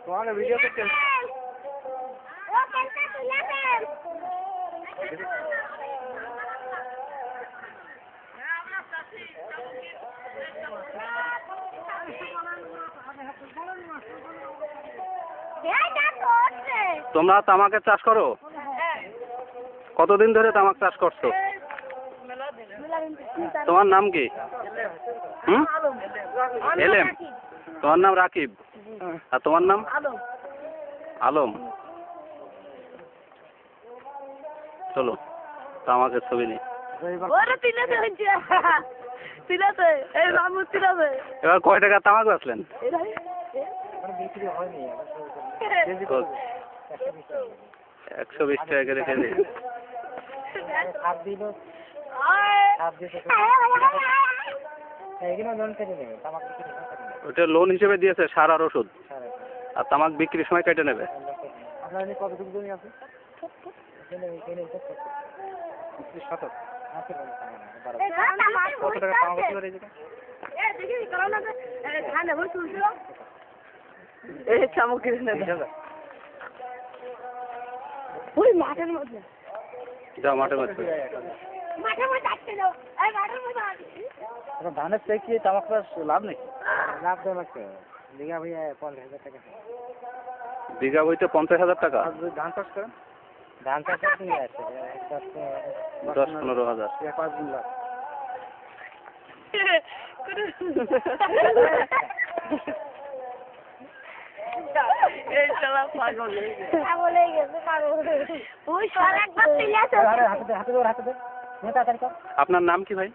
তোমাকে ভিডিও করতে তোমরা তামাকের চাষ করো? কতদিন ধরে তামাক চাষ করছো? তোমার নাম কি? এলেম। তোমার নাম রাকিব। আর তোমার নাম? আলম। চলো তামাকের ছবি নিই। এবার কয় টাকা তামাক বেচলেন? 120 টাকা করে কেজি। ওটা লোন হিসেবে দিয়েছে, সার আর ওষুধ। আর তামাক বিক্রির সময় কেটে নেবে। কতটুকু জমি আছে? কত টাকা তামাক ছিল এই জায়গায়? মাঠের মধ্যে যাও মাঠের মধ্যে। ধানের চেয়ে কি তামাক চাষ লাভ নেই? লাভ দেয় লাগছে বিঘা ভাইয়া 50,000 টাকা। বিঘা বইতে 50,000 টাকা? ধান চাষ করেন? ধান চাষ আছে 10-15,000। 5 দিন লাভ। আপনার নাম কি ভাই?